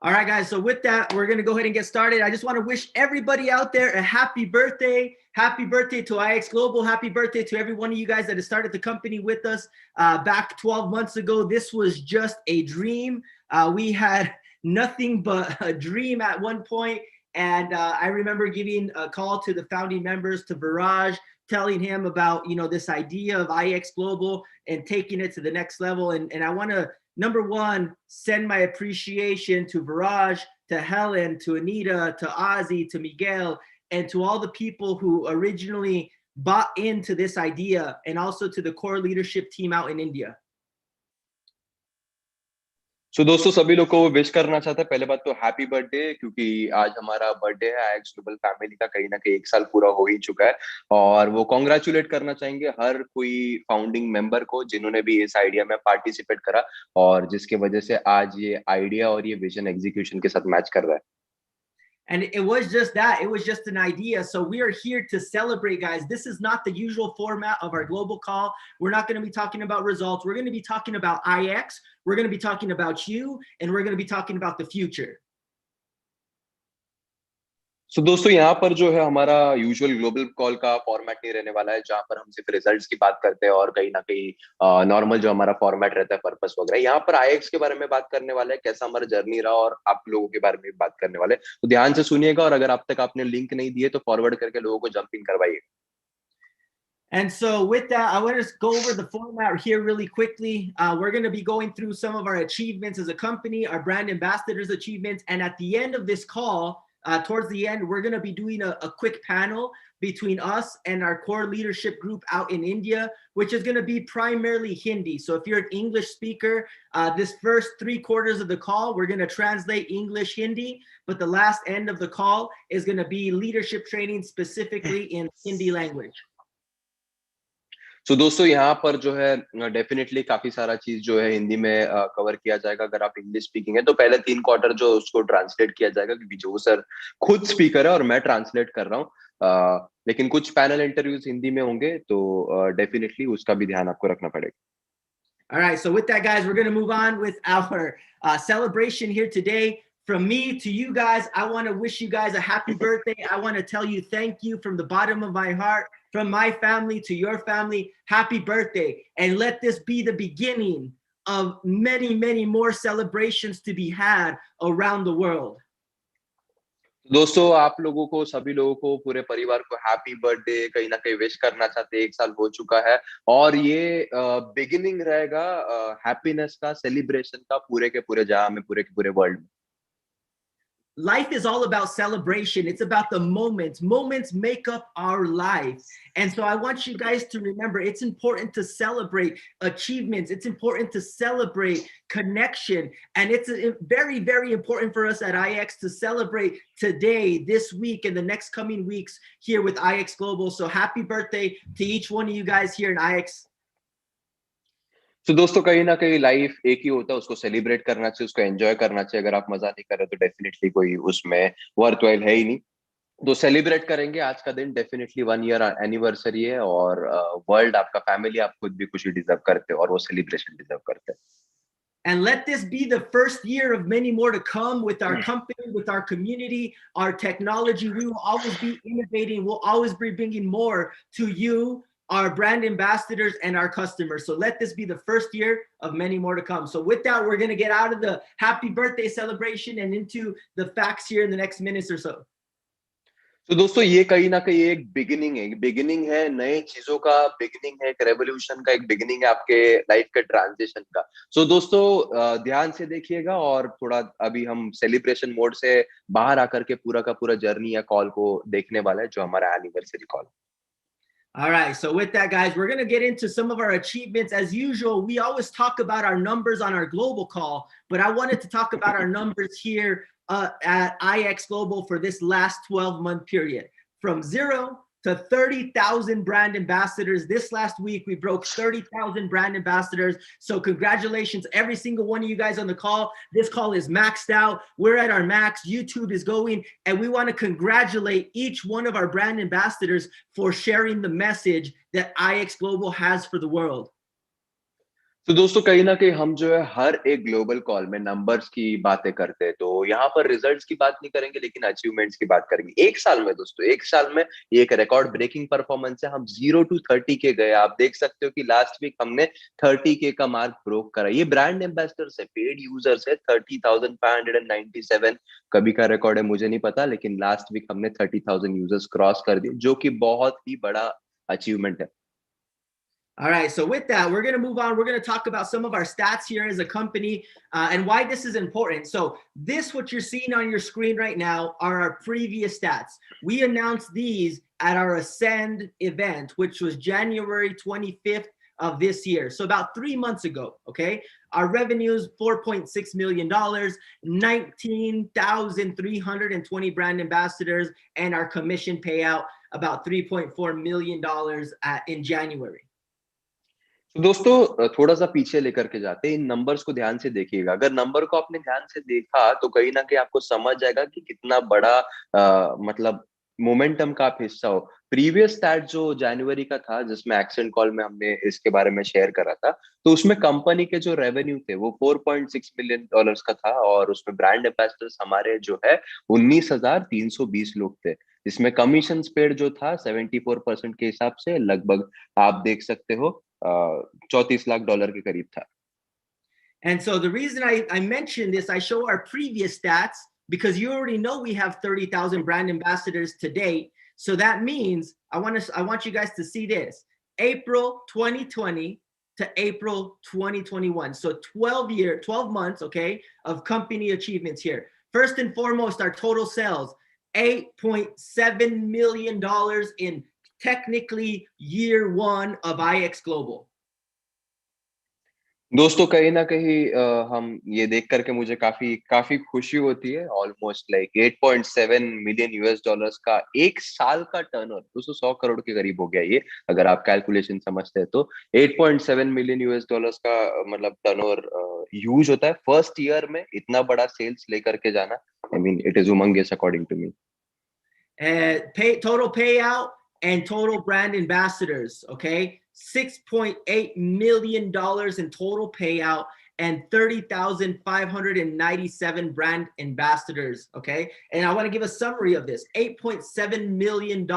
All right, guys. So with that, we're going to go ahead and get started. I just want to wish everybody out there a happy birthday. Happy birthday to IX Global. Happy birthday to every one of you guys that has started the company with us back 12 months ago. This was just a dream. We had nothing but a dream at one point. And I remember giving a call to the founding members, to Viraj, telling him about, this idea of IX Global and taking it to the next level. And I want to, number one, send my appreciation to Viraj, to Helen, to Anita, to Ozzy, to Miguel, and to all the people who originally bought into this idea, and also to the core leadership team out in India. सो दोस्तों सभी लोग को wish करना चाहता है। पहले बात तो हैप्पी बर्थडे, क्योंकि आज हमारा बर्थडे है। आईएक्स ग्लोबल फैमिली का कहीं ना कहीं 1 साल पूरा हो ही चुका है, और वो कॉन्ग्रेचुलेट करना चाहेंगे हर कोई फाउंडिंग मेंबर को जिन्होंने भी इस आइडिया में पार्टिसिपेट करा, और जिसके वजह से आज ये आइडिया और ये विजन एग्जीक्यूशन के साथ मैच कर रहा है। And it was just that. It was just an idea. So we are here to celebrate, guys. This is not the usual format of our global call. We're not going to be talking about results. We're going to be talking about IX. We're going to be talking about you, and we're going to be talking about the future. सो दोस्तों यहाँ पर जो है हमारा usual global call का format नहीं रहने वाला है, जहाँ पर हम सिर्फ रिजल्ट्स की बात करते हैं और कहीं ना कहीं नॉर्मल जो हमारा फॉर्मेट रहता है पर्पस वगैरह। यहाँ पर आईएक्स के बारे में बात करने वाले हैं, कैसा हमारा जर्नी रहा, और आप लोगों के बारे में बात करने वाले हैं। तो ध्यान से सुनिएगा, और अगर अब तक आपने लिंक नहीं दिए तो फॉरवर्ड करके लोगों को जंपिंग करवाइए। And so with that, I want to go over the format here really quickly. We're going to be going through some of our achievements as a company, our brand ambassadors achievements. And at the end of this call, towards the end, we're going to be doing a quick panel between us and our core leadership group out in India, which is going to be primarily Hindi. So if you're an English speaker, this first 3/4 of the call, we're going to translate English, Hindi, but the last end of the call is going to be leadership training specifically in Hindi language. सो दोस्तों यहाँ पर जो है definitely काफी सारा चीज जो है हिंदी में कवर किया जाएगा। अगर आप इंग्लिश स्पीकिंग है तो पहले 3/4 जो उसको ट्रांसलेट किया जाएगा, क्योंकि जो सर खुद स्पीकर है और मैं ट्रांसलेट कर रहा हूँ। लेकिन कुछ पैनल इंटरव्यूज हिंदी में होंगे, तो डेफिनेटली उसका भी ध्यान आपको रखना पड़ेगा। All right, so with that, guys, we're going to move on with our celebration here today. From me to you guys, I want to wish you guys a happy birthday. I want to tell you thank you from the bottom of my heart. From my family to your family, happy birthday. And let this be the beginning of many, many more celebrations to be had around the world. दोस्तों आप लोगों को, सभी लोगों को, पूरे परिवार को हैप्पी बर्थडे कहीं ना कहीं विश करना चाहते हैं। 1 साल हो चुका है, और ये बिगिनिंग रहेगा हैप्पीनेस का, सेलिब्रेशन का, पूरे के पूरे जहां में, पूरे के पूरे वर्ल्ड में। Life is all about celebration. It's about the moments. Moments make up our life. And so I want you guys to remember, it's important to celebrate achievements. It's important to celebrate connection. And it's very, very important for us at IX to celebrate today, this week, and the next coming weeks here with IX Global. So happy birthday to each one of you guys here in IX. तो दोस्तों कहीं ना कहीं life एक ही होता है, उसको celebrate करना चाहिए, उसको एंजॉय करना चाहिए। अगर आप मजा नहीं कर रहे तो डेफिनेटली कोई उसमें वर्थवाइल है ही नहीं। तो सेलिब्रेट करेंगे आज का दिन। डेफिनेटली 1 ईयर एनिवर्सरी है, और वर्ल्ड, आपका फैमिली, आप खुद भी खुशी डिजर्व करते हो, और वो सेलिब्रेशन डिजर्व करते हैं। And let this be the first year of many more to come with our company, with our community, our technology. We will always be innovating. We'll always be bringing more to you, our brand ambassadors, and our customers. So let this be the first year of many more to come. So with that, we're going to get out of the happy birthday celebration and into the facts here in the next minutes or so. तो दोस्तों ये कहीं ना कहीं एक beginning है नए चीजों का, बिगिनिंग है एक रेवोल्यूशन का, एक बिगिनिंग है आपके लाइफ के ट्रांजिशन का। सो दोस्तों ध्यान से देखिएगा, और थोड़ा अभी हम सेलिब्रेशन मोड से बाहर आकर के पूरा का पूरा जर्नी या कॉल को देखने वाला है, जो हमारा anniversary call. All right, so with that, guys, we're going to get into some of our achievements. As usual, we always talk about our numbers on our global call, but I wanted to talk about our numbers here at IX Global for this last 12-month period. From 0 to 30,000 brand ambassadors. This last week, we broke 30,000 brand ambassadors. So congratulations, every single one of you guys on the call. This call is maxed out. We're at our max. YouTube is going. And we want to congratulate each one of our brand ambassadors for sharing the message that IX Global has for the world. तो दोस्तों कहीं ना कहीं हम जो है हर एक global call में नंबर्स की बातें करते हैं, तो यहाँ पर रिजल्ट्स की बात नहीं करेंगे लेकिन अचीवमेंट्स की बात करेंगे। एक साल में दोस्तों, एक साल में ये एक रिकॉर्ड ब्रेकिंग परफॉर्मेंस है। हम 0 to 30 के गए। आप देख सकते हो कि लास्ट वीक हमने 30 के का मार्क ब्रोक करा। ये ब्रांड एम्बेसडर्स है, पेड यूजर्स है 30,597। कभी का रिकॉर्ड है मुझे नहीं पता, लेकिन लास्ट वीक हमने 30,000 यूजर्स क्रॉस कर दिए, जो कि बहुत ही बड़ा अचीवमेंट है। All right, so with that, we're going to move on. We're going to talk about some of our stats here as a company and why this is important. So this, what you're seeing on your screen right now, are our previous stats. We announced these at our Ascend event, which was January 25th of this year. So about 3 months ago, okay? Our revenues, $4.6 million, 19,320 brand ambassadors, and our commission payout, about $3.4 million in January. तो दोस्तों थोड़ा सा पीछे लेकर के जाते हैं, इन numbers को ध्यान से देखिएगा। अगर नंबर को आपने ध्यान से देखा तो कहीं ना कहीं आपको समझ जाएगा कि कितना बड़ा मतलब मोमेंटम का आप हिस्सा हो। प्रीवियस स्टैट जो जनवरी का था, जिसमें एक्सेंट कॉल में हमने इसके बारे में शेयर करा था, तो उसमें कंपनी के जो रेवेन्यू थे वो $4.6 मिलियन का था, और उसमें ब्रांड एम्बेसडर्स हमारे जो है 19,320 लोग थे, जिसमें कमीशन पेड जो था 74% के हिसाब से लगभग आप देख सकते हो $34 लाख के करीब था। And so the reason I mentioned this, I show our previous stats because you already know we have 30,000 brand ambassadors to date. So that means I want you guys to see this. April 2020 to April 2021. So 12 months, okay, of company achievements here. First and foremost, our total sales, $8.7 million in technically year one of IX Global. दोस्तों कहीं ना कहीं हम ये देख करके मुझे काफी काफी खुशी होती है। Almost like 8.7 million US dollars का एक साल का टर्नओवर, दोस्तों 100 करोड़ के करीब हो गया ये, अगर आप कैलकुलेशन समझते हैं तो। 8.7 मिलियन यूएस डॉलर्स का मतलब टर्नओवर ह्यूज होता है। फर्स्ट ईयर में इतना बड़ा सेल्स लेकर के जाना, I mean it is humongous according to me. Total payout and total brand ambassadors, okay? $6.8 million in total payout and 30,597 brand ambassadors, okay? And I want to give a summary of this. $8.7 million.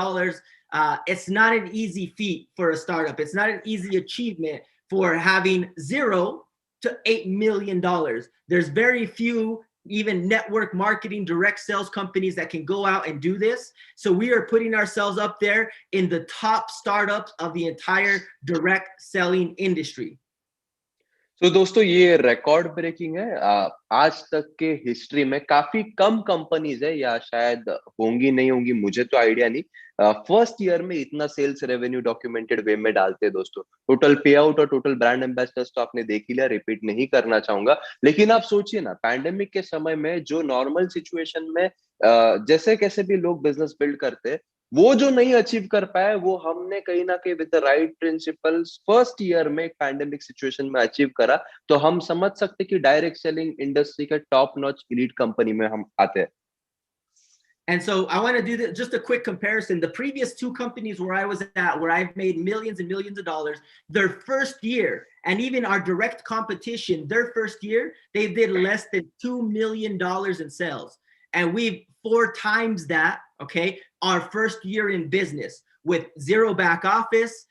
It's not an easy feat for a startup. It's not an easy achievement for having $0 to $8 million. There's very few even network marketing direct sales companies that can go out and do this. So we are putting ourselves up there in the top startups of the entire direct selling industry. तो दोस्तों ये record breaking है। आज तक के history में काफी कम companies है, या शायद होंगी नहीं होंगी, मुझे तो आइडिया नहीं, फर्स्ट ईयर में इतना सेल्स रेवेन्यू डॉक्यूमेंटेड वे में डालते हैं दोस्तों। टोटल पे आउट और टोटल ब्रांड एम्बेसडर्स तो आपने देख ही लिया, रिपीट नहीं करना चाहूंगा। लेकिन आप सोचिए ना, पैंडेमिक के समय में जो नॉर्मल सिचुएशन में जैसे कैसे भी लोग बिजनेस बिल्ड करते हैं, वो जो नहीं अचीव कर पाए, वो हमने कहीं ना कहीं with the right principles first year में एक पैंडेमिक सिचुएशन में अचीव करा। तो हम समझ सकते कि डायरेक्ट सेलिंग इंडस्ट्री के टॉप नॉच एलीट कंपनी में हम आते हैं। And so I want to do just a quick comparison. The previous two companies where I was at, where I've made millions and millions of dollars, their first year, and even our direct competition, their first year, they did less than $2 million in sales. And we've 4 times that, okay, our first year in business with zero back office,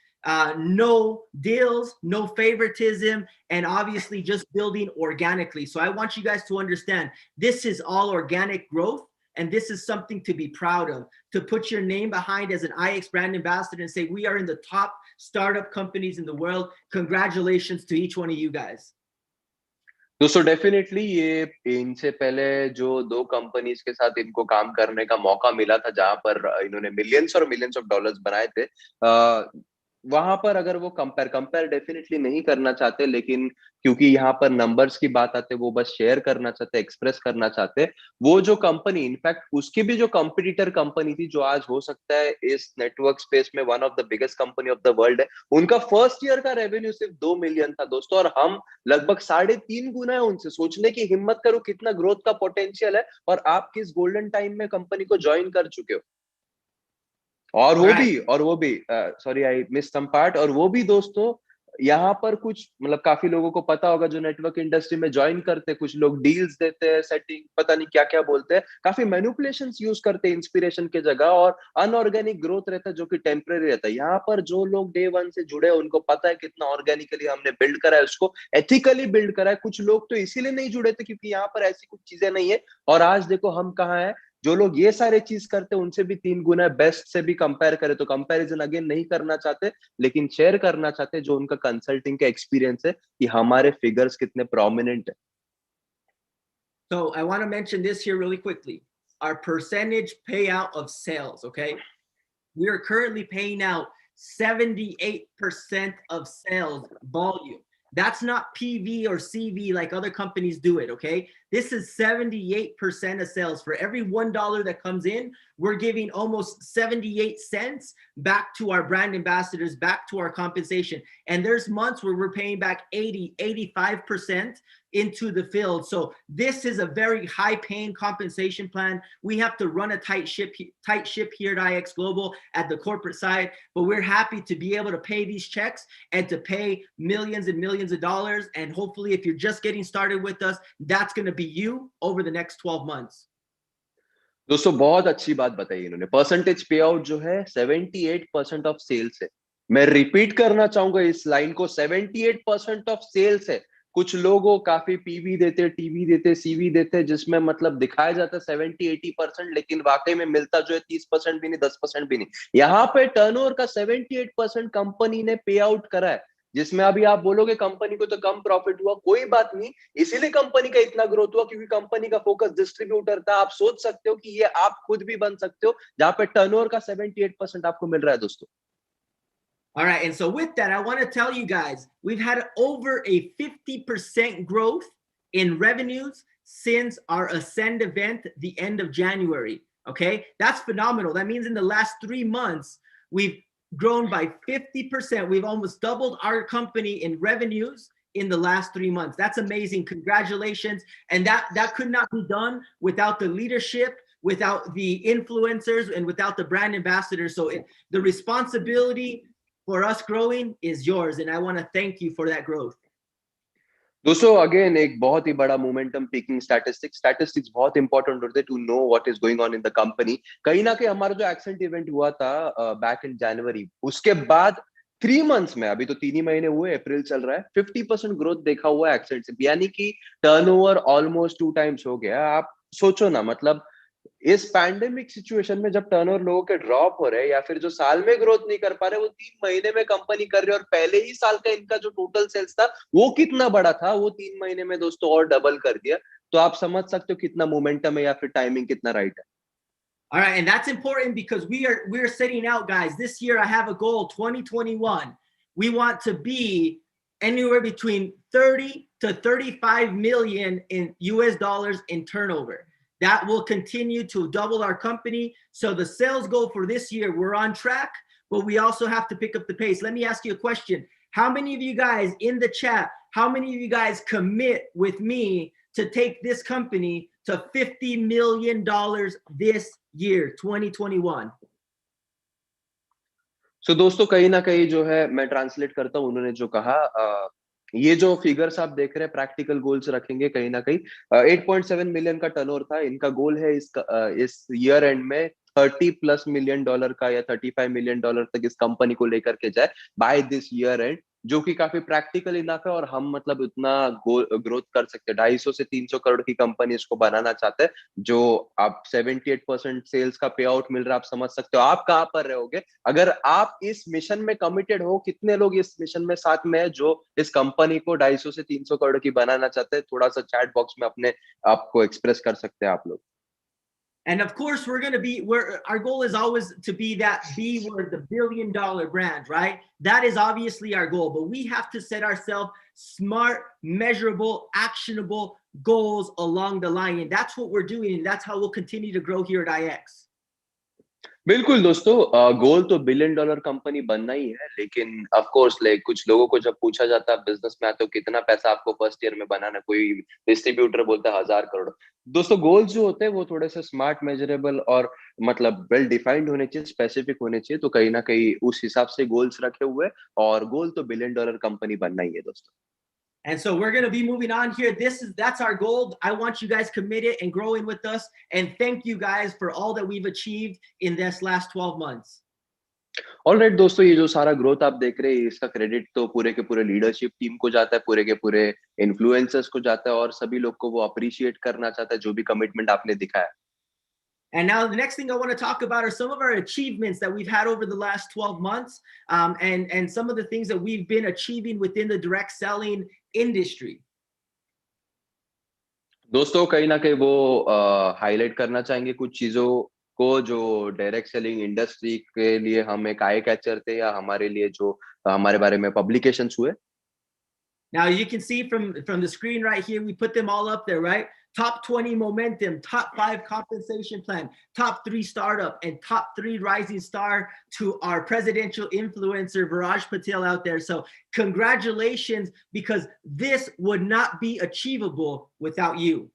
no deals, no favoritism, and obviously just building organically. So I want you guys to understand this is all organic growth. And this is something to be proud of, to put your name behind as an IX brand ambassador and say, we are in the top startup companies in the world. Congratulations to each one of you guys. दोस्तों definitely ये इनसे पहले जो 2 companies के साथ इनको काम करने का मौका मिला था, जहां पर इन्होंने मिलियंस और मिलियंस ऑफ डॉलर्स बनाए थे, वहां पर अगर वो कंपेयर डेफिनेटली नहीं करना चाहते, लेकिन क्योंकि यहाँ पर नंबर्स की बात आते, वो बस शेयर करना चाहते, एक्सप्रेस करना चाहते। वो जो कंपनी, इनफैक्ट उसकी भी जो कंपटीटर कंपनी थी, जो आज हो सकता है इस नेटवर्क स्पेस में one of the biggest company of the world है, उनका फर्स्ट ईयर का रेवेन्यू सिर्फ 2 मिलियन था दोस्तों, और हम लगभग 3.5 गुना है उनसे। सोचने की हिम्मत करो कितना ग्रोथ का पोटेंशियल है, और आप किस गोल्डन टाइम में कंपनी को ज्वाइन कर चुके हो। और वो भी sorry I miss some part, और वो भी दोस्तों यहाँ पर कुछ मतलब काफी लोगों को पता होगा जो नेटवर्क इंडस्ट्री में ज्वाइन करते हैं, कुछ लोग डील्स देते हैं, सेटिंग पता नहीं क्या क्या बोलते हैं, काफी मैनिपुलेशंस यूज करते हैं इंस्पिरेशन के जगह, और अनऑर्गेनिक ग्रोथ रहता है जो कि टेम्पररी रहता है। यहाँ पर जो लोग डे वन से जुड़े हैं उनको पता है कितना ऑर्गेनिकली हमने बिल्ड करा है, उसको एथिकली बिल्ड करा है। कुछ लोग तो इसीलिए नहीं जुड़े थे क्योंकि यहाँ पर ऐसी कुछ चीजें नहीं है, और आज देखो हम कहाँ हैं। जो लोग ये सारे चीज करते हैं उनसे भी 3 गुना बेस्ट से भी कंपेयर करें तो कंपैरिजन अगेन नहीं करना चाहते, लेकिन शेयर करना चाहते हैं जो उनका कंसल्टिंग का एक्सपीरियंस है कि हमारे फिगर्स कितने प्रोमिनेंट है। So I want to mention this here really quickly. Our percentage payout of sales, okay? We are currently paying out 78% of sales volume. That's not PV or CV like other companies do it, okay? This is 78% of sales. For every $1 that comes in, we're giving almost 78 cents back to our brand ambassadors, back to our compensation. And there's months where we're paying back 80, 85% into the field. So this is a very high paying compensation plan. We have to run a tight ship here at IX Global at the corporate side, but we're happy to be able to pay these checks and to pay millions and millions of dollars. And hopefully if you're just getting started with us, that's going to be you over the next 12 months. दोस्तों बहुत अच्छी बात बताई इन्होंने। Percentage पे out जो है 78% of sales है। मैं रिपीट करना चाहूंगा इस लाइन को, 78% ऑफ सेल्स है। कुछ लोगों काफी पीवी देते, टीवी देते, सीवी देते, जिसमें मतलब दिखाया जाता है 70-80%, लेकिन वाकई में मिलता जो है 30% भी नहीं, 10% भी नहीं। यहाँ पे टर्नओवर का 78% कंपनी ने पे आउट करा है, जिसमें अभी आप बोलोगे कंपनी को तो कम प्रॉफिट हुआ, कोई बात नहीं, इसीलिए कंपनी का इतना ग्रोथ हुआ क्योंकि कंपनी का फोकस डिस्ट्रीब्यूटर था। आप सोच सकते हो कि ये आप खुद भी बन सकते हो जहां पे टर्नओवर का 78% आपको मिल रहा है दोस्तों। All right, and so with that, I want to tell you guys, we've had over a 50% growth in revenues since our Ascend event, the end of January. Okay, that's phenomenal. That means in the last 3 months, we've grown by 50%. We've almost doubled our company in revenues in the last 3 months. That's amazing. Congratulations. And that could not be done without the leadership, without the influencers, and without the brand ambassadors. So the responsibility for us growing is yours, and I want to thank you for that growth. दोस्तों again एक बहुत ही बड़ा momentum picking statistics बहुत important होते हैं to know what is going on in the company. कहीं ना कहीं हमारा जो एक्सेंट इवेंट हुआ था बैक इन जनवरी, उसके बाद 3 मंथ्स में, अभी तो 3 ही महीने हुए, अप्रैल चल रहा है, 50% ग्रोथ देखा हुआ है एक्सेंट से, यानी कि टर्नओवर ऑलमोस्ट 2 टाइम्स हो गया। आप सोचो ना, मतलब इस पैंडेमिक सिचुएशन में जब टर्नओवर लोगों के ड्रॉप हो रहे हैं या फिर जो साल में ग्रोथ नहीं कर पा रहे, वो 3 महीने में कंपनी कर रही है, और पहले ही साल का इनका जो टोटल सेल्स था वो कितना बड़ा था, वो 3 महीने में दोस्तों और डबल कर दिया। तो आप समझ सकते हो कितना मोमेंटम है या फिर टाइमिंग कितना राइट है। All right, and that's important because we're setting out, guys. This year I have a goal, 2021. We want to be anywhere between 30 to 35 million in US dollars in turnover. That will continue to double our company. So the sales goal for this year, we're on track, but we also have to pick up the pace. Let me ask you a question. How many of you guys in the chat, how many of you guys commit with me to take this company to $50 million this year, 2021? सो दोस्तों कहीं ना कहीं जो है, मैं translate करता हूँ उन्होंने जो कहा, ये जो फिगर्स आप देख रहे हैं प्रैक्टिकल गोल्स रखेंगे कहीं ना कहीं। 8.7 मिलियन का टर्नओवर था, इनका गोल है इस ईयर एंड में $30+ मिलियन का या $35 मिलियन तक इस कंपनी को लेकर के जाए बाय दिस ईयर एंड, जो कि काफी प्रैक्टिकल इनफ है, और हम मतलब इतना ग्रोथ कर सकते हैं। 250 से 300 करोड़ की कंपनी इसको बनाना चाहते हैं। जो आप 78% सेल्स का पे आउट मिल रहा है, आप समझ सकते हो आप कहां पर रहोगे अगर आप इस मिशन में कमिटेड हो। कितने लोग इस मिशन में साथ में है जो इस कंपनी को 250 से 300 करोड़ की बनाना चाहते हैं? थोड़ा सा चैट बॉक्स में अपने आपको एक्सप्रेस कर सकते हैं आप लोग। And of course, we're going to be where our goal is always to be that B word, the $1 billion brand, right? That is obviously our goal, but we have to set ourselves smart, measurable, actionable goals along the line. And that's what we're doing. And that's how we'll continue to grow here at IX. बिल्कुल दोस्तों, गोल तो billion dollar company बनना ही है, लेकिन of course like कुछ लोगों को जब पूछा जाता है बिजनेस में आते हो कितना पैसा आपको फर्स्ट ईयर में बनाना है, कोई डिस्ट्रीब्यूटर बोलता है 1,000 करोड़। दोस्तों गोल्स जो होते हैं वो थोड़े से स्मार्ट, मेजरेबल और मतलब वेल डिफाइंड होने चाहिए, स्पेसिफिक होने चाहिए। तो कहीं ना कहीं उस हिसाब से गोल्स रखे हुए हैं, और गोल तो बिलियन डॉलर कंपनी बनना ही है दोस्तों। And so we're going to be moving on here. That's our goal. I want you guys committed and growing with us. And thank you guys for all that we've achieved in this last 12 months. Alright दोस्तों, ये जो सारा growth आप देख रहे हैं इसका credit तो पूरे के पूरे लीडरशिप टीम को जाता है, पूरे के पूरे इन्फ्लुएंसर्स को जाता है, और सभी लोग को वो अप्रिशिएट करना चाहता है जो भी कमिटमेंट आपने दिखाया। And now the next thing I want to talk about are some of our achievements that we've had over the last 12 months, and some of the things that we've been achieving within the direct selling industry. दोस्तों कहीं ना कहीं वो highlight करना चाहेंगे कुछ चीजों को जो डायरेक्ट सेलिंग इंडस्ट्री के लिए हम एक आई कैचर थे, या हमारे लिए जो हमारे बारे में पब्लिकेशंस हुए। Now you can see from the screen right here, we put them all up there, right? Top 20 momentum, top 5 compensation plan, top 3 startup, and top 3 rising star to our presidential influencer, Viraj Patel out there. So congratulations, because this would not be achievable without you.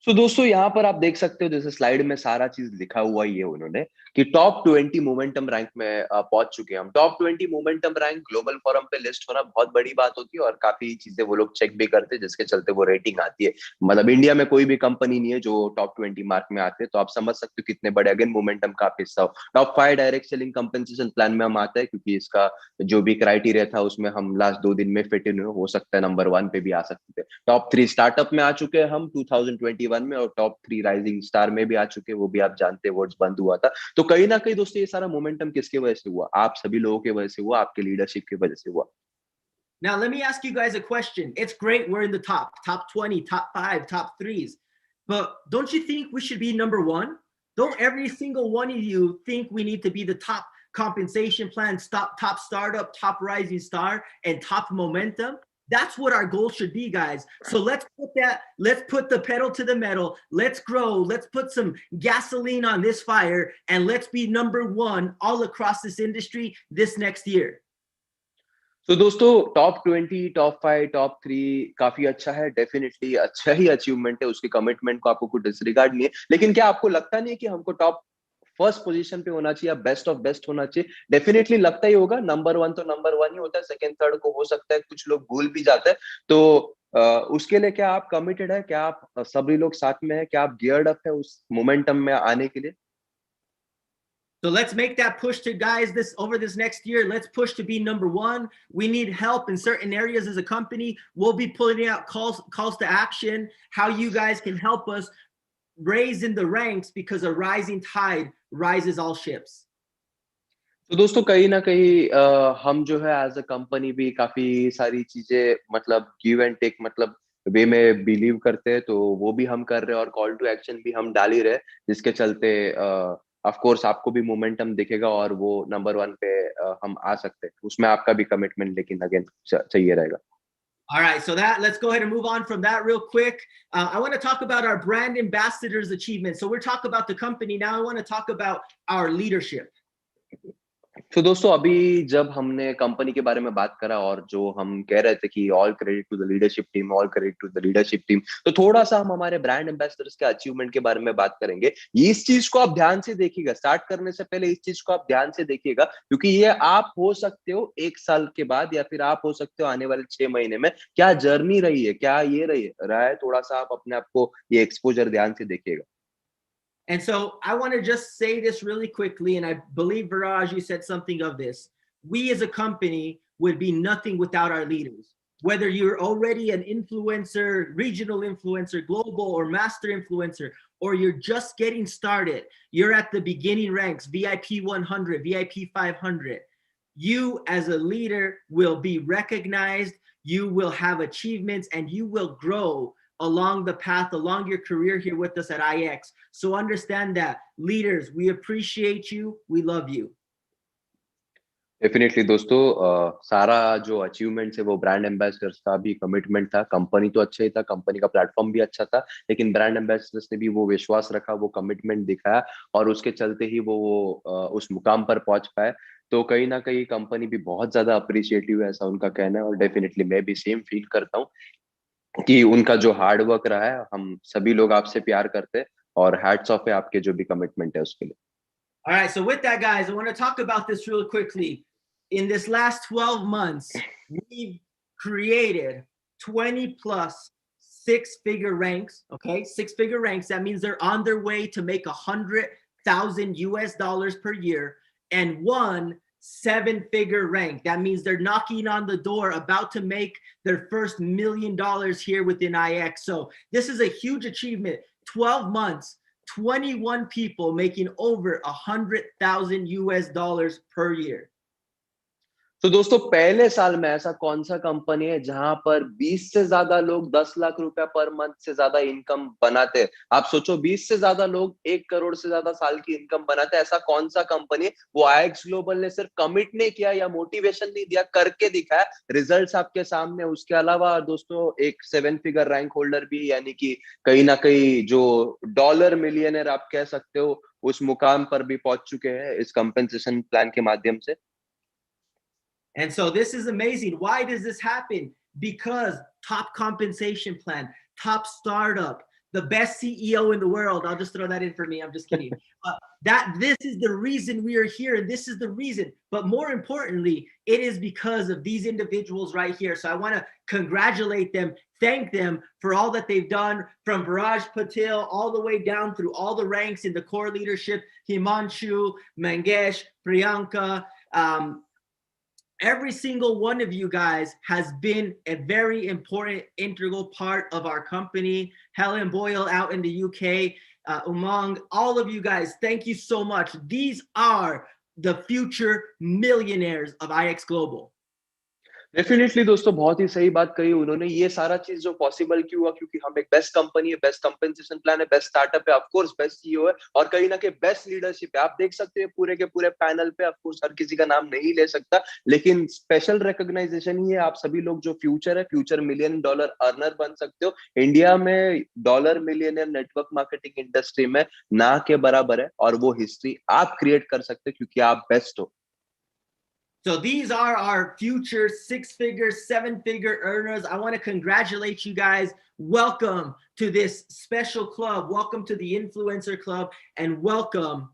तो दोस्तों यहाँ पर आप देख सकते हो, जैसे slide में सारा चीज लिखा हुआ ही है उन्होंने, कि टॉप 20 मोमेंटम रैंक में पहुंच चुके हैं हम। Top 20 momentum rank global forum पे लिस्ट होना बहुत बड़ी बात होती है, और काफी चीजें वो लोग चेक भी करते हैं जिसके चलते वो रेटिंग आती है। मतलब इंडिया में कोई भी कंपनी नहीं है जो टॉप 20 मार्क में आते हैं, तो आप समझ सकते हो कितने बड़े अगेन मोमेंटम का आप हिस्सा हो। Top 5 direct selling compensation plan में हम आते हैं, क्योंकि इसका जो भी क्राइटेरिया था उसमें हम लास्ट 2 दिन में फिट इन हो सकता है नंबर 1 पे भी आ सकते थे। टॉप 3 स्टार्टअप में आ चुके हैं हम 2021 में, और टॉप 3 राइजिंग स्टार में भी आ चुके हैं, वो भी आप जानते हैं वर्ड्स बंद हुआ था। तो कहीं ना कहीं दोस्तों ये सारा मोमेंटम किसके वजह से हुआ? आप सभी लोगों की वजह से हुआ, आपके लीडरशिप की वजह से हुआ। Now, let me ask you guys a question. It's great we're in the top 20, top 5, top 3s. But don't you think we should be number 1? Don't every single one of you think we need to be the top compensation plan, top startup, top rising star, and top momentum? That's what our goal should be, guys. So let's put the pedal to the metal. Let's grow. Let's put some gasoline on this fire, and let's be number 1 all across this industry this next year. तो दोस्तों top 20, top 5, top 3 काफी अच्छा है, definitely अच्छा ही achievement है, उसकी commitment को आपको कुछ डिसरिगार्ड नहीं है। लेकिन क्या आपको लगता नहीं है कि हमको टॉप फर्स्ट पोजीशन पे होना चाहिए या बेस्ट ऑफ बेस्ट होना चाहिए? डेफिनेटली लगता ही होगा। नंबर 1 तो नंबर 1 ही होता है, सेकंड थर्ड को हो सकता है कुछ लोग भूल भी जाते हैं। तो उसके लिए क्या आप कमिटेड है? क्या आप सभी लोग साथ में है? क्या आप गियर्ड अप है उस मोमेंटम में आने के लिए? So let's make that push to guys this next year. Let's push to be number 1. We need help in certain areas as a company. We'll be putting out calls to action, how you guys can help us raise in the ranks, because a rising tide rises all ships. तो दोस्तों कहीं ना कहीं हम जो है as a company भी काफी सारी चीजें मतलब गिव एंड टेक मतलब वे में बिलीव करते हैं, तो वो भी हम कर रहे हैं, और कॉल टू एक्शन भी हम डाल ही रहे हैं, जिसके चलते ऑफ कोर्स आपको भी मोमेंटम दिखेगा, और वो नंबर 1 पे हम आ सकते हैं। उसमें आपका भी कमिटमेंट लेकिन अगेन चाहिए रहेगा। All right, so let's go ahead and move on from that real quick. I want to talk about our brand ambassadors achievement. So we're talking about the company. Now I want to talk about our leadership. तो दोस्तों अभी जब हमने company के बारे में बात करा, और जो हम कह रहे थे कि all credit to the leadership team, all credit to the leadership team, तो थोड़ा सा हम हमारे ब्रांड एम्बेसडर्स के अचीवमेंट के बारे में बात करेंगे। इस चीज को आप ध्यान से देखिएगा, स्टार्ट करने से पहले इस चीज को आप ध्यान से देखिएगा, क्योंकि ये आप हो सकते हो 1 साल के बाद, या फिर आप हो सकते हो आने वाले 6 महीने में। क्या जर्नी रही है, क्या ये रहा है, थोड़ा सा आप अपने आप को ये एक्सपोजर ध्यान से देखिएगा। And so I want to just say this really quickly, and I believe, Viraj, you said something of this. We as a company would be nothing without our leaders. Whether you're already an influencer, regional influencer, global or master influencer, or you're just getting started, you're at the beginning ranks, VIP 100, VIP 500. You as a leader will be recognized, you will have achievements, and you will grow along the path, along your career here with us at IX. So understand that, leaders, we appreciate you, we love you. Definitely दोस्तों, सारा जो achievements है वो brand ambassadors का भी commitment था। Company तो अच्छा ही था, कंपनी का प्लेटफॉर्म भी अच्छा था, लेकिन ब्रांड एम्बेसडर्स ने भी वो विश्वास रखा, वो कमिटमेंट दिखाया, और उसके चलते ही वो उस मुकाम पर पहुंच पाए। तो कहीं ना कहीं कंपनी भी बहुत ज्यादा अप्रिशिएटिव है, ऐसा उनका कहना है, और डेफिनेटली मैं भी सेम फील करता हूँ कि उनका जो हार्ड वर्क रहा है, हम सभी लोग आपसे प्यार करते हैं, और हैट्स ऑफ है आपके जो भी कमिटमेंट है उसके लिए। All right, so with that, guys, I want to talk about this real quickly. In this last 12 months, we've created 20 plus six-figure ranks. Okay, six-figure ranks. That means they're on their way to make 100,000 US dollars per year, and one seven-figure rank. That means they're knocking on the door, about to make their first $1 million here within IX. So this is a huge achievement. 12 months. 21 people making over 100,000 US dollars per year. तो दोस्तों, पहले साल में ऐसा कौन सा company है जहां पर 20 से ज्यादा लोग 10 लाख रुपया पर मंथ से ज्यादा इनकम बनाते हैं? आप सोचो, 20 से ज्यादा लोग 1 करोड़ से ज्यादा साल की इनकम बनाते हैं, ऐसा कौन सा कंपनी है? वो आईएक्स ग्लोबल ने सिर्फ कमिट नहीं किया या मोटिवेशन नहीं दिया, करके दिखाया, रिजल्ट्स आपके सामने। उसके अलावा दोस्तों, एक 7 फिगर रैंक होल्डर भी, यानी कि कहीं ना कहीं जो डॉलर मिलियनर आप कह सकते हो, उस मुकाम पर भी पहुंच चुके हैं इस कंपेंसेशन प्लान के माध्यम से। And so this is amazing. Why does this happen? Because top compensation plan, top startup, the best CEO in the world. I'll just throw that in for me. I'm just kidding. That this is the reason we are here, and this is the reason. But more importantly, it is because of these individuals right here. So I want to congratulate them, thank them for all that they've done, from Viraj Patel all the way down through all the ranks in the core leadership, Himanshu, Mangesh, Priyanka. Every single one of you guys has been a very important integral part of our company. Helen Boyle out in the UK, Umang, all of you guys, thank you so much. These are the future millionaires of IX Global. Definitely दोस्तों, बहुत ही सही बात कही उन्होंने। ये सारा चीज जो पॉसिबल क्यों हुआ, क्योंकि हम एक बेस्ट कंपनी है, बेस्ट कंपेंसेशन प्लान है, बेस्ट स्टार्टअप है, ऑफ कोर्स बेस्ट सीईओ है, और कहीं ना कहीं बेस्ट लीडरशिप है। आप देख सकते हैं पूरे के पूरे पैनल पे, ऑफ कोर्स हर किसी का नाम नहीं ले सकता, लेकिन स्पेशल रिकॉग्नाइजेशन ही है आप सभी लोग जो फ्यूचर है, फ्यूचर मिलियन डॉलर अर्नर बन सकते हो। इंडिया में dollar millionaire network marketing industry में ना के बराबर है, और वो हिस्ट्री आप क्रिएट कर सकते हो क्योंकि आप बेस्ट हो। So these are our future six-figure, seven-figure earners. I want to congratulate you guys. Welcome to this special club. Welcome to the Influencer Club, and welcome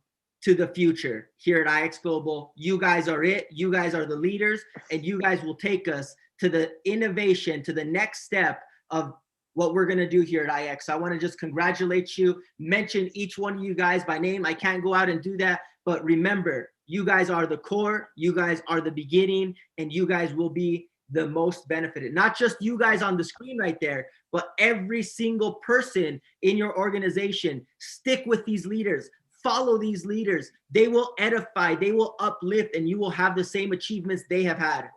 to the future here at IX Global. You guys are it. You guys are the leaders, and you guys will take us to the innovation, to the next step of what we're going to do here at IX. I want to just congratulate you, mention each one of you guys by name. I can't go out and do that, but remember, you guys are the core, you guys are the beginning, and you guys will be the most benefited. Not just you guys on the screen right there, but every single person in your organization. Stick with these leaders, follow these leaders. They will edify, they will uplift, and you will have the same achievements they have had.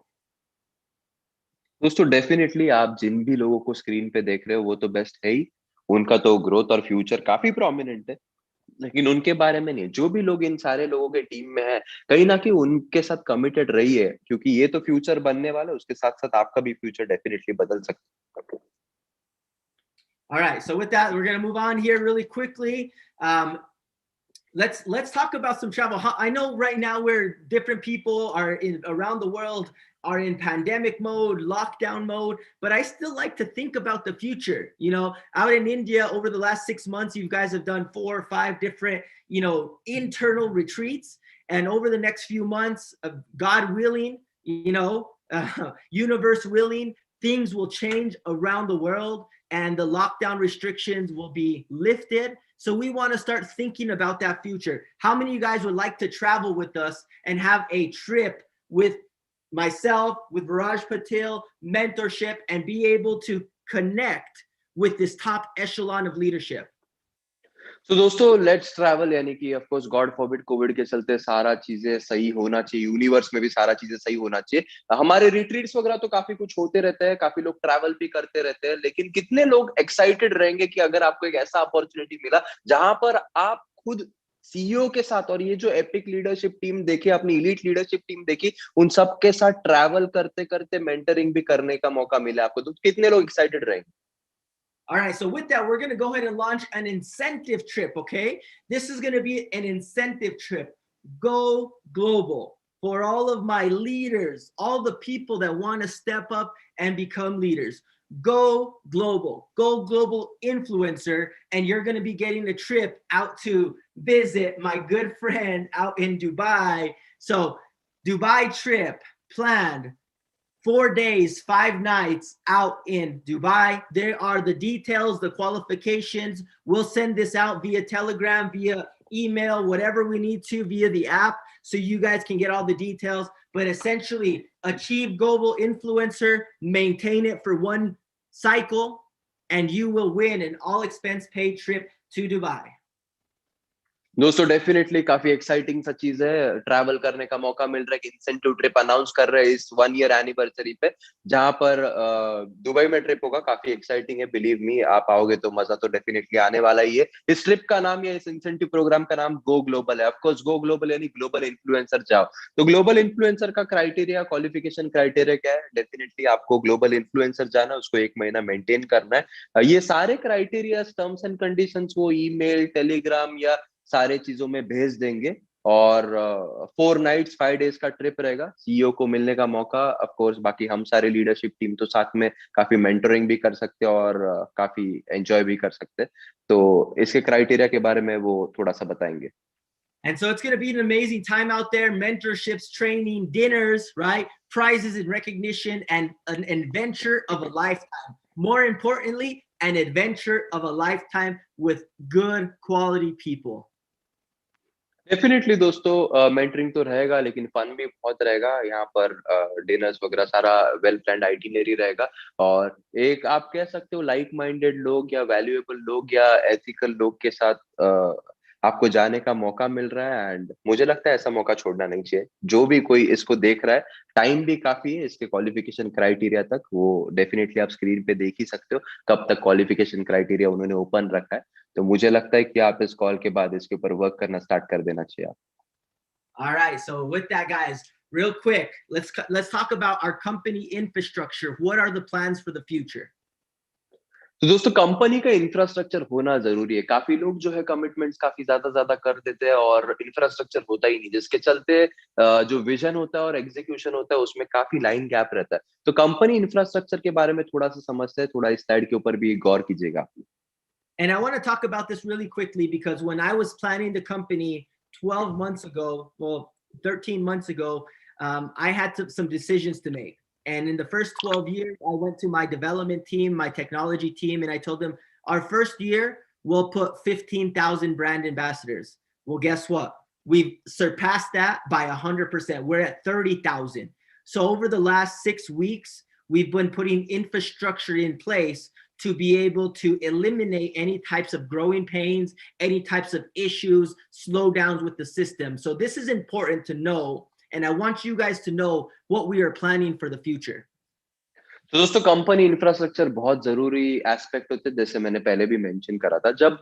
दोस्तों, definitely आप जिन भी लोगों को screen पे देख रहे हो वो तो बेस्ट है ही, उनका तो ग्रोथ और फ्यूचर काफी प्रोमिनेंट है, लेकिन उनके बारे में नहीं। जो भी लोग इन सारे लोगों के टीम में है, कहीं ना कहीं उनके साथ कमिटेड रही है, क्योंकि ये तो फ्यूचर बनने वाला है, उसके साथ साथ आपका भी फ्यूचर डेफिनेटली बदल सकता है। All right, so with that, we're going to move on here really quickly. Let's talk about some travel. I know right now where different people are in around the world are in pandemic mode, lockdown mode, but I still like to think about the future. You know, out in India over the last 6 months, you guys have done 4 or 5 different, internal retreats. And over the next few months, God willing, universe willing, things will change around the world and the lockdown restrictions will be lifted. So we want to start thinking about that future. How many of you guys would like to travel with us and have a trip with myself, with Viraj Patel, mentorship, and be able to connect with this top echelon of leadership? तो दोस्तों, let's travel, यानी कि of course God forbid Covid के चलते सारा चीजें सही होना चाहिए, यूनिवर्स में भी सारा चीजें सही होना चाहिए। हमारे रिट्रीट्स वगैरह तो काफी कुछ होते रहते हैं, काफी लोग ट्रैवल भी करते रहते हैं, लेकिन कितने लोग एक्साइटेड रहेंगे कि अगर आपको एक ऐसा अपॉर्चुनिटी मिला जहां पर आप खुद सीईओ के साथ, और ये जो एपिक लीडरशिप टीम देखी, अपनी इलीट लीडरशिप टीम देखी, उन सब के साथ ट्रैवल करते करते मेंटरिंग भी करने का मौका मिला आपको, तो कितने लोग एक्साइटेड रहेंगे? All right, so with that, we're going to go ahead and launch an incentive trip, okay? This is going to be an incentive trip. Go global for all of my leaders, all the people that want to step up and become leaders. Go global influencer, and you're going to be getting a trip out to visit my good friend out in Dubai. So, Dubai trip planned 4 days, 5 nights out in Dubai. There are the details, the qualifications. We'll send this out via Telegram, via email, whatever we need to, via the app, so you guys can get all the details. But essentially, achieve global influencer, maintain it for one cycle, and you will win an all expense paid trip to Dubai. दोस्तों definitely काफी exciting सा चीज है, travel करने का मौका मिल रहा है कि इंसेंटिव ट्रिप अनाउंस कर रहे हैं इस 1 ईयर एनिवर्सरी पे, जहां पर दुबई में ट्रिप होगा। काफी एक्साइटिंग है, बिलीव मी, आप आओगे तो मजा तो डेफिनेटली आने वाला ही है। इस ट्रिप का नाम या इस इंसेंटिव प्रोग्राम का नाम गो ग्लोबल है। ऑफकोर्स गो ग्लोबल यानी ग्लोबल इन्फ्लुएंसर जाओ। तो ग्लोबल इन्फ्लुएंसर का क्राइटेरिया, क्वालिफिकेशन क्राइटेरिया क्या है? डेफिनेटली आपको ग्लोबल इन्फ्लुएंसर जाना, उसको 1 महीना मेंटेन करना है। ये सारे क्राइटेरिया, टर्म्स एंड कंडीशंस वो ईमेल, टेलीग्राम या सारे चीजों में भेज देंगे। और 4 नाइट्स 5 डेज का ट्रिप रहेगा। सीईओ को मिलने का मौका, ऑफ कोर्स बाकी हम सारे लीडरशिप टीम तो साथ में काफी मेंटरिंग भी कर सकते हैं और काफी एंजॉय भी कर सकते हैं। तो इसके क्राइटेरिया के बारे में वो थोड़ा सा बताएंगे। And so it's going to be an amazing time out there, mentorships, training, dinners, right? Prizes and recognition, and an adventure of a lifetime. More importantly, an adventure of a lifetime with good quality people. Definitely दोस्तों, mentoring तो रहेगा लेकिन fun भी बहुत रहेगा। यहाँ पर dinners वगैरह सारा वेल प्लान्ड आइटिनरी रहेगा। और एक आप कह सकते हो लाइक माइंडेड लोग या वैल्यूएबल लोग या एथिकल लोग के साथ आपको जाने का मौका मिल रहा है। एंड मुझे लगता है ऐसा मौका छोड़ना नहीं चाहिए। जो भी कोई इसको देख रहा है, टाइम भी काफी है इसके क्वालिफिकेशन क्राइटेरिया तक, वो डेफिनेटली आप स्क्रीन पे देख ही सकते हो कब तक क्वालिफिकेशन क्राइटेरिया उन्होंने ओपन रखा है। तो मुझे लगता है कि आप इस कॉल के बाद इसके ऊपर वर्क करना स्टार्ट कर देना चाहिए आप। All right, so with that, guys, real quick, let's talk about our company infrastructure. What are the plans for the future? तो दोस्तों, कंपनी का इंफ्रास्ट्रक्चर होना जरूरी है। काफी लोग जो है कमिटमेंट्स काफी ज्यादा कर देते हैं और इंफ्रास्ट्रक्चर होता ही नहीं, जिसके चलते जो विजन होता है और एग्जीक्यूशन होता है उसमें काफी लाइन गैप रहता है। तो कंपनी इंफ्रास्ट्रक्चर के बारे में थोड़ा सा समझते हैं, थोड़ा इस साइड के ऊपर भी गौर कीजिएगा। And I want to talk about this really quickly because when I was planning the company 12 months ago, well, 13 months ago, I had some decisions to make. And in the first 12 years, I went to my development team, my technology team, and I told them, our first year, we'll put 15,000 brand ambassadors. Well, guess what? We've surpassed that by 100%. We're at 30,000. So over the last 6 weeks, we've been putting infrastructure in place to be able to eliminate any types of growing pains, any types of issues, slowdowns with the system. So this is important to know, and I want you guys to know what we are planning for the future. तो दोस्तों, company infrastructure बहुत जरूरी aspect होते हैं, जैसे मैंने पहले भी मेंशन करा था। जब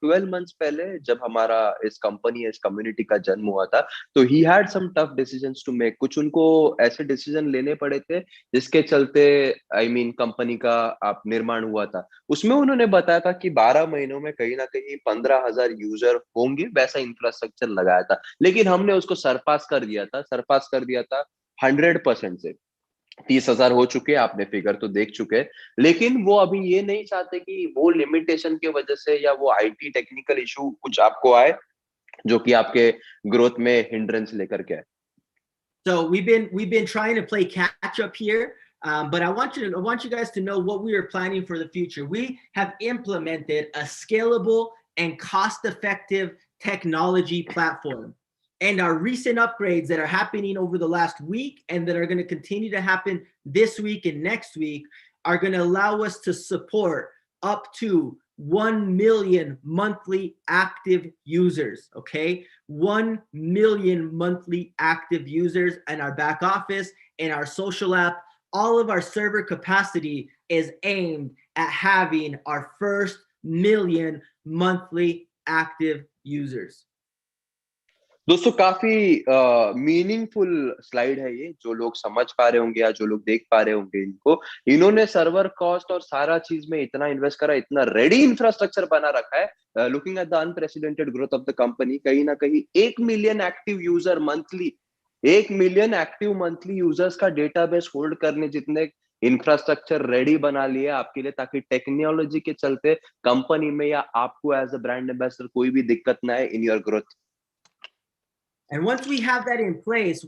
12 मंथ्स पहले जब हमारा इस कंपनी, इस कम्युनिटी का जन्म हुआ था, तो he had some tough decisions to make. कुछ उनको ऐसे डिसीजन लेने पड़े थे जिसके चलते कंपनी का आप निर्माण हुआ था। उसमें उन्होंने बताया था कि 12 महीनों में कहीं ना कहीं 15,000 यूजर होंगे, वैसा इंफ्रास्ट्रक्चर लगाया था। लेकिन हमने उसको सरपास कर दिया था 100% से। 30,000 हो चुके हैं, आपने फिगर तो देख चुके हैं। लेकिन वो अभी ये नहीं चाहते कि वो लिमिटेशन की वजह से या वो आईटी टेक्निकल इशू कुछ आपको आए जो कि आपके ग्रोथ में हिंड्रेंस लेकर के आए। So we've been trying to play catch up here, but I want you guys to know what we are planning for the future. We have implemented a scalable and cost-effective technology platform. And our recent upgrades that are happening over the last week and that are going to continue to happen this week and next week are going to allow us to support up to 1 million monthly active users. Okay, 1 million monthly active users in our back office, in our social app. All of our server capacity is aimed at having our first million monthly active users. दोस्तों काफी meaningful slide है ये, जो लोग समझ पा रहे होंगे या जो लोग देख पा रहे होंगे इनको, इन्होंने सर्वर कॉस्ट और सारा चीज में इतना इन्वेस्ट करा, इतना रेडी इंफ्रास्ट्रक्चर बना रखा है। Looking at the unprecedented growth of the company, कहीं ना कहीं 1 million active user monthly, 1 million active monthly users का डेटाबेस होल्ड करने जितने इंफ्रास्ट्रक्चर रेडी बना लिया आपके लिए, ताकि टेक्नोलॉजी के चलते कंपनी में या आपको एज अ ब्रांड एम्बेसडर कोई भी दिक्कत ना आए in your growth. And once we have that in place,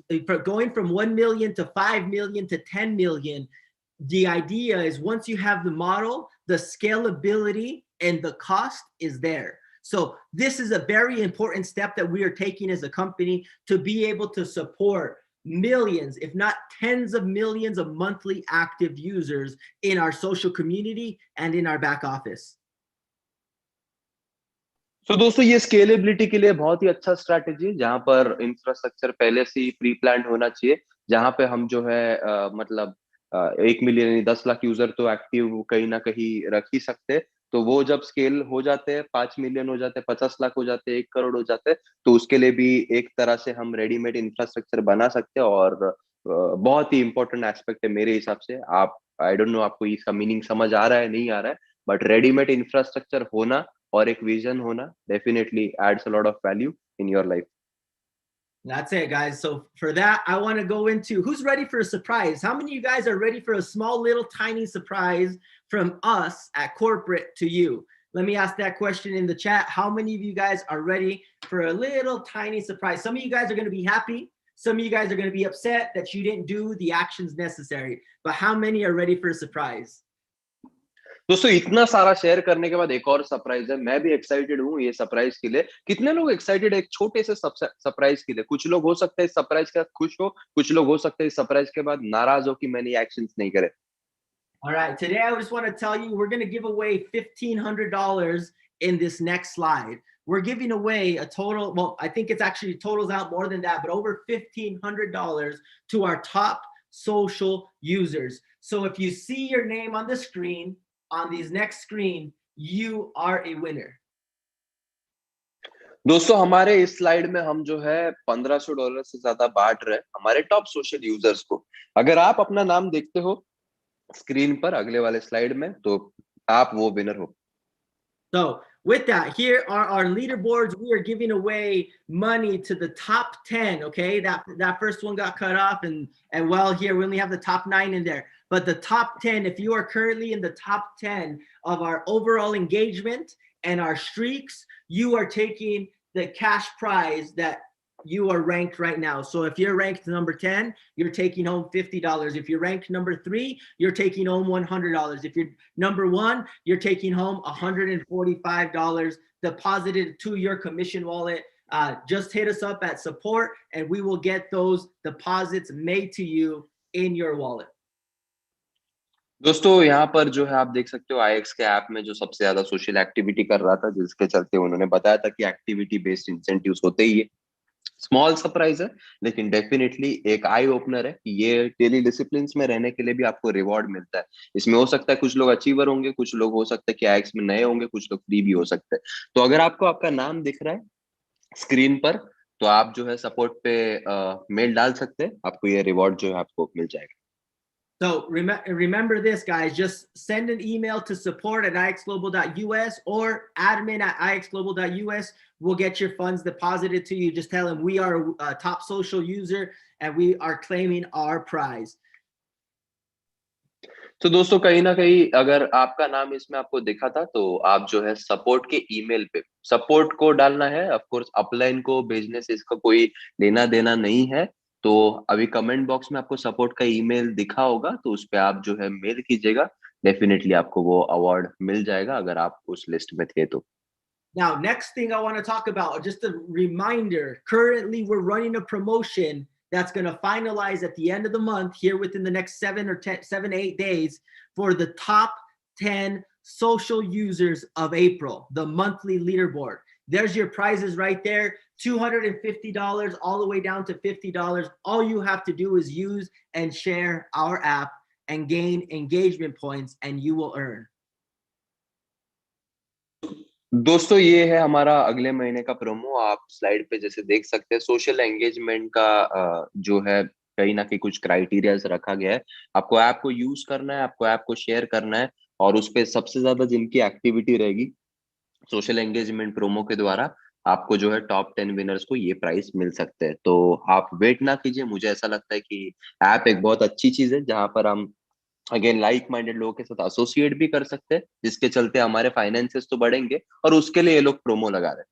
going from 1 million to 5 million to 10 million, the idea is once you have the model, the scalability and the cost is there. So this is a very important step that we are taking as a company to be able to support millions, if not tens of millions of monthly active users in our social community and in our back office. तो दोस्तों ये scalability के लिए बहुत ही अच्छा strategy है, जहां पर इंफ्रास्ट्रक्चर पहले से ही प्री प्लान होना चाहिए, जहां पे हम जो है मतलब 1 मिलियन 10 लाख यूजर तो एक्टिव कहीं ना कहीं रख ही सकते हैं। तो वो जब स्केल हो जाते हैं, 5 मिलियन हो जाते हैं, 50 लाख हो जाते हैं, 1 करोड़ हो जाते हैं, तो उसके लिए भी एक तरह से हम रेडीमेड इंफ्रास्ट्रक्चर बना सकते हैं। और बहुत ही इंपॉर्टेंट एस्पेक्ट है मेरे हिसाब से। आप, आई डोंट नो आपको इसका मीनिंग समझ आ रहा है नहीं आ रहा है, बट रेडीमेड इंफ्रास्ट्रक्चर होना और एक विजन होना definitely adds a lot of value in your life. That's it, guys. So for that, I want to go into who's ready for a surprise. How many of you guys are ready for a small, little, tiny surprise from us at corporate to you? Let me ask that question in the chat. How many of you guys are ready for a little, tiny surprise? Some of you guys are going to be happy. Some of you guys are going to be upset that you didn't do the actions necessary. But how many are ready for a surprise? दोस्तों इतना सारा share करने के बाद एक और surprise है। मैं भी एक्साइटेड हूँ ये सरप्राइज के लिए। कितने लोग एक्साइटेड है एक छोटे से सरप्राइज के लिए? कुछ लोग हो सकते हैं इस सरप्राइज का खुश हो, कुछ लोग हो सकते हैं इस सरप्राइज के बाद नाराज हो कि मैंने ये एक्शंस नहीं करे। All right, today I just want to tell you we're going to give away $1,500 in this next slide. We're giving away a total, well, I think it's actually totals out more than that, but over $1,500 to our top social users. So if you see your name on the screen, on these next screen, you are a winner. दोस्तों हमारे इस slide में हम जो है $1500 से ज्यादा बांट रहे हैं हमारे टॉप सोशल यूजर्स को। अगर आप अपना नाम देखते हो स्क्रीन पर अगले वाले स्लाइड में, तो आप वो विनर हो। So with that, here are our leaderboards. We are giving away money to the top 10. Okay, that first one got cut off, and well, here we only have the top 9 in there. But the top 10, if you are currently in the top 10 of our overall engagement and our streaks, you are taking the cash prize that you are ranked right now. So if you're ranked number 10, you're taking home $50. If you're ranked number 3, you're taking home $100. If you're number 1, you're taking home $145 deposited to your commission wallet. Just hit us up at support and we will get those deposits made to you in your wallet. दोस्तों यहाँ पर जो है आप देख सकते हो आईएक्स के ऐप में जो सबसे ज्यादा सोशल एक्टिविटी कर रहा था, जिसके चलते उन्होंने बताया था कि एक्टिविटी बेस्ड इंसेंटिव्स होते ही है। स्मॉल सरप्राइज है लेकिन डेफिनेटली एक आई ओपनर है कि ये डेली डिसिप्लिन में रहने के लिए भी आपको रिवॉर्ड मिलता है। इसमें हो सकता है कुछ लोग अचीवर होंगे, कुछ लोग हो सकता है कि आईएक्स में नए होंगे, कुछ लोग फ्री भी हो सकते हैं। तो अगर आपको आपका नाम दिख रहा है स्क्रीन पर, तो आप जो है सपोर्ट पे मेल डाल सकते हैं, आपको ये रिवॉर्ड जो है आपको मिल जाएगा। So remember this, guys. Just send an email to support@ixglobal.us or admin@ixglobal.us. We'll get your funds deposited to you. Just tell them we are a top social user and we are claiming our prize. तो दोस्तों कहीं ना कहीं अगर आपका नाम इसमें आपको दिखा था, तो आप जो है सपोर्ट के ईमेल पे सपोर्ट को डालना है। ऑफ कोर्स अपलाइन को भेजने से इसका कोई लेना देना नहीं है। तो अभी कमेंट बॉक्स में आपको सपोर्ट का ईमेल दिखा होगा, तो उस पे आप जो है मेल कीजिएगा। डेफिनेटली आपको वो अवार्ड मिल जाएगा अगर आप उस लिस्ट में थे तो। Now, next thing I want to talk about, just a reminder, currently we're running a promotion that's going to finalize at the end of the month here within the next 7 to 8 days for the top 10 social users of April, the monthly leaderboard. There's your prizes right there, $250 all the way down to $50. All you have to do is use and share our app and gain engagement points and you will earn. दोस्तों ये है हमारा अगले महीने का promo. आप slide पे जैसे देख सकते हैं, सोशल एंगेजमेंट का जो है कहीं ना कहीं कुछ क्राइटेरियाज रखा गया है। आपको ऐप को यूज करना है, आपको ऐप को शेयर करना है, और उस पे सबसे ज्यादा जिनकी एक्टिविटी रहेगी सोशल एंगेजमेंट प्रोमो के द्वारा, आपको जो है टॉप 10 विनर्स को ये प्राइस मिल सकते हैं। तो आप वेट ना कीजिए। मुझे ऐसा लगता है कि ऐप एक बहुत अच्छी चीज है जहां पर हम अगेन लाइक माइंडेड लोगों के साथ एसोसिएट भी कर सकते हैं, जिसके चलते हमारे फाइनेंसेस तो बढ़ेंगे, और उसके लिए ये लोग प्रोमो लगा रहे हैं।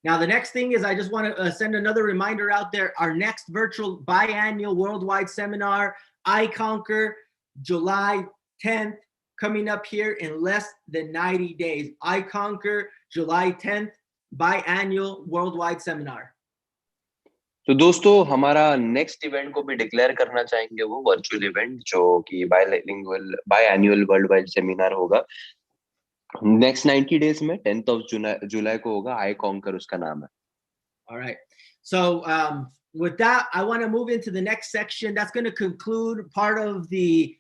Now, the next thing is I just want to send another reminder out there. Our next virtual biannual worldwide seminar, I Conquer, July 10th, coming up here in less than 90 days. I Conquer, July 10th, biannual worldwide seminar. तो दोस्तों हमारा next event को भी declare करना चाहेंगे, वो virtual event जो कि bilingual by annual world wide seminar होगा नेक्स्ट 90 डेज में। 10th of जुलाई को होगा। आई कॉन्कर उसका नाम है। All right. So with that, I want to move into the next section. That's going to conclude part of the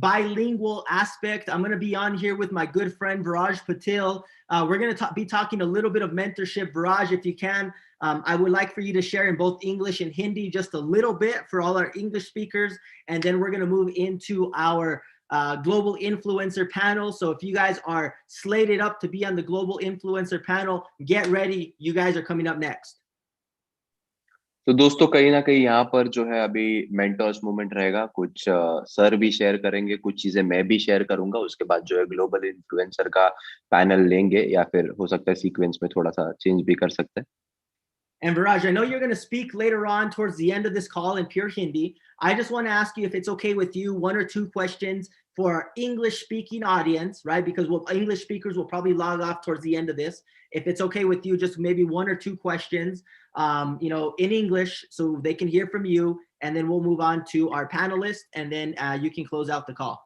bilingual aspect. I'm going to be on here with my good friend Viraj Patil. We're going to be talking a little bit of mentorship. Viraj, if you can, I would like for you to share in both English and Hindi just a little bit for all our English speakers. And then we're going to move into our global influencer panel. So if you guys are slated up to be on the global influencer panel, get ready. You guys are coming up next. तो दोस्तों कहीं ना कहीं यहाँ पर जो है अभी मेंटर्स मूवमेंट रहेगा। कुछ सर भी शेयर करेंगे, कुछ चीजें मैं भी शेयर करूंगा। उसके बाद जो है ग्लोबल इन्फ्लुएंसर का पैनल लेंगे, या फिर हो सकता है सीक्वेंस में थोड़ा सा चेंज भी कर सकते हैं। And Viraj, I know you're going to speak later on towards the end of this call in pure Hindi. I just want to ask you if it's okay with you, one or two questions for our English speaking audience, right? Because English speakers will probably log off towards the end of this. If it's okay with you, just maybe one or two questions, in English so they can hear from you. And then we'll move on to our panelists, and then you can close out the call.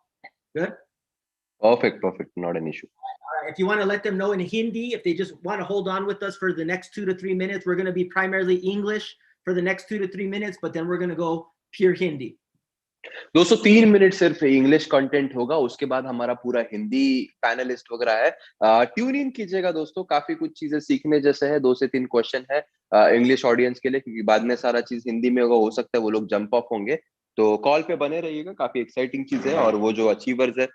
Good? Perfect, not an issue. If you want to let them know in Hindi, if they just want to hold on with us for the next 2 to 3 minutes, we're going to be primarily English for the next 2 to 3 minutes, but then we're going to go pure Hindi. 203 minute सिर्फ English content होगा, उसके बाद हमारा पूरा Hindi panelist वगैरह है। Tune in कीजिएगा दोस्तों, काफी कुछ चीजें सीखने जैसे है। 2 से 3 क्वेश्चन है इंग्लिश ऑडियंस के लिए, क्योंकि बाद में सारा चीज हिंदी में होगा। हो सकता है वो लोग जंप ऑफ होंगे, तो कॉल पे बने रहिएगा। काफी एक्साइटिंग चीज है। और वो जो अचीवर्स है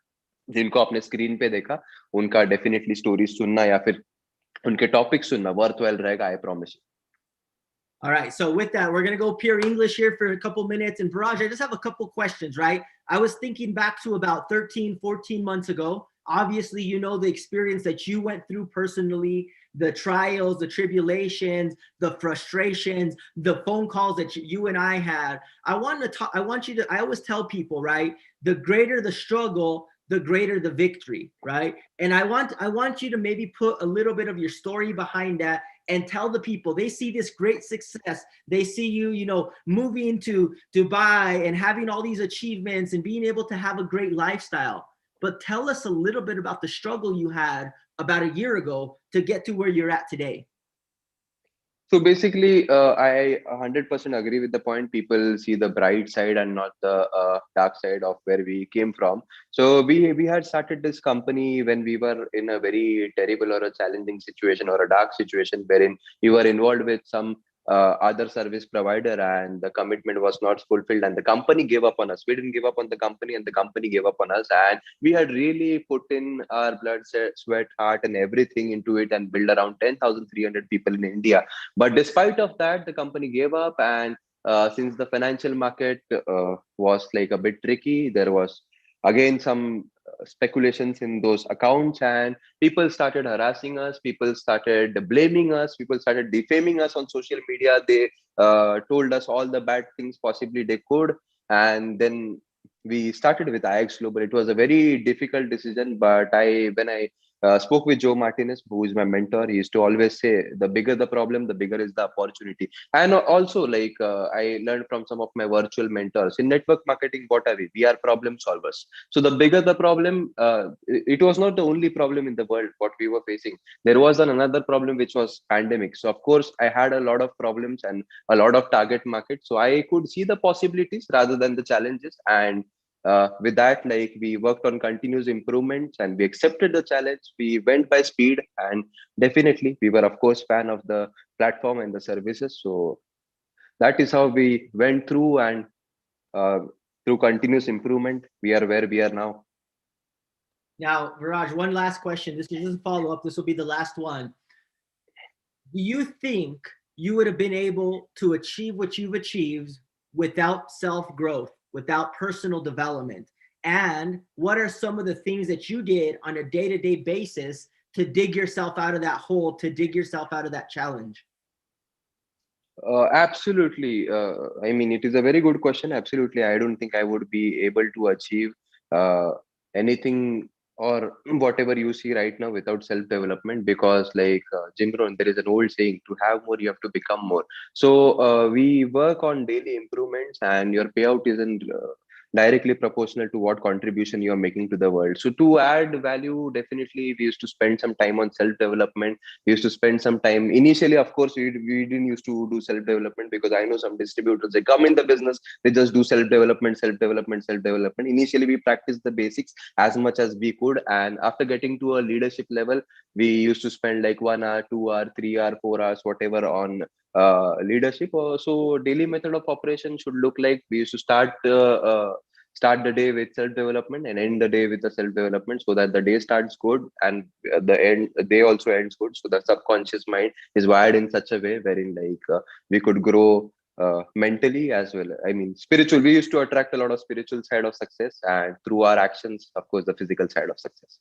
जिनको आपने स्क्रीन पे देखा, उनका डेफिनेटली स्टोरी सुनना या फिर उनके टॉपिक सुनना वर्थ वेल रहेगा, I promise. All right. So with that, we're going to go pure English here for a couple minutes. And Viraj, I just have a couple questions, right? I was thinking back to about 13, 14 months ago. Obviously, you know the experience that you went through personally, the trials, the tribulations, the frustrations, the phone calls that you and I had. I want you to, I always tell people, right? The greater the struggle, the greater the victory, right? And I want you to maybe put a little bit of your story behind that and tell the people. They see this great success. They see you, moving to Dubai and having all these achievements and being able to have a great lifestyle. But tell us a little bit about the struggle you had about a year ago to get to where you're at today. So basically, I 100% agree with the point. People see the bright side and not the dark side of where we came from. So we had started this company when we were in a very terrible or a challenging situation or a dark situation, wherein we were involved with some other service provider, and the commitment was not fulfilled, and the company gave up on us. We didn't give up on the company, and the company gave up on us. And we had really put in our blood, sweat, heart, and everything into it, and build around 10,300 people in India. But despite of that, the company gave up. And since the financial market was like a bit tricky, there was again some speculations in those accounts, and people started harassing us, people started blaming us, people started defaming us on social media. They told us all the bad things possibly they could. And then we started with IX Global. It was a very difficult decision, but when I spoke with Joe Martinez, who is my mentor, he used to always say, the bigger the problem, the bigger is the opportunity. And also, like, I learned from some of my virtual mentors in network marketing. What are we? We are problem solvers. So the bigger the problem, it was not the only problem in the world what we were facing. There was another problem, which was pandemic. So of course, I had a lot of problems and a lot of target market. So I could see the possibilities rather than the challenges. And with that, like we worked on continuous improvements and we accepted the challenge. We went by speed, and definitely we were of course fan of the platform and the services. So that is how we went through, and uh, through continuous improvement, we are where we are now. Now, Viraj, one last question. This is just a follow up. This will be the last one. Do you think you would have been able to achieve what you've achieved without self growth, without personal development? And what are some of the things that you did on a day to day basis to dig yourself out of that hole, to dig yourself out of that challenge? Absolutely. I mean, it is a very good question. Absolutely. I don't think I would be able to achieve uh, anything or whatever you see right now without self development, because, like Jim Rohn, there is an old saying, to have more, you have to become more. So we work on daily improvements, and your payout isn't directly proportional to what contribution you are making to the world. So to add value, definitely we used to spend some time on self development. We used to spend some time initially, of course, we didn't used to do self development, because I know some distributors, they come in the business, they just do self development, self development, self development. Initially we practiced the basics as much as we could, and after getting to a leadership level, we used to spend like 1 hour, 2 hour, 3 hour, 4 hours, whatever, on leadership. So daily method of operation should look like, we used to start the day with self development and end the day with the self development, so that the day starts good and the day also ends good. So the subconscious mind is wired in such a way wherein, like we could grow mentally as well. I mean, spiritual, we used to attract a lot of spiritual side of success, and through our actions, of course, the physical side of success.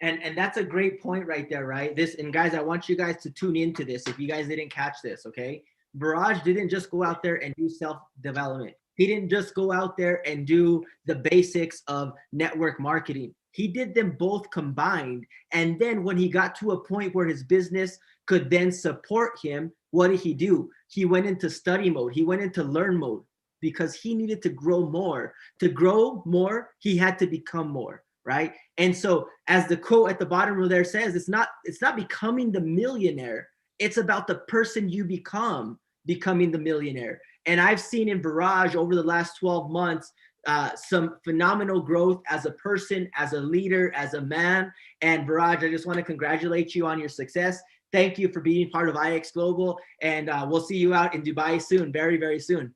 And that's a great point right there, right? This, and guys, I want you guys to tune into this if you guys didn't catch this, okay? Barrage didn't just go out there and do self-development. He didn't just go out there and do the basics of network marketing. He did them both combined. And then when he got to a point where his business could then support him, what did he do? He went into study mode. He went into learn mode because he needed to grow more. To grow more, he had to become more, right? And so, as the quote at the bottom of there says, it's not becoming the millionaire. It's about the person you become becoming the millionaire. And I've seen in Viraj over the last 12 months some phenomenal growth as a person, as a leader, as a man. And Viraj, I just want to congratulate you on your success. Thank you for being part of IX Global, and we'll see you out in Dubai soon, very, very soon.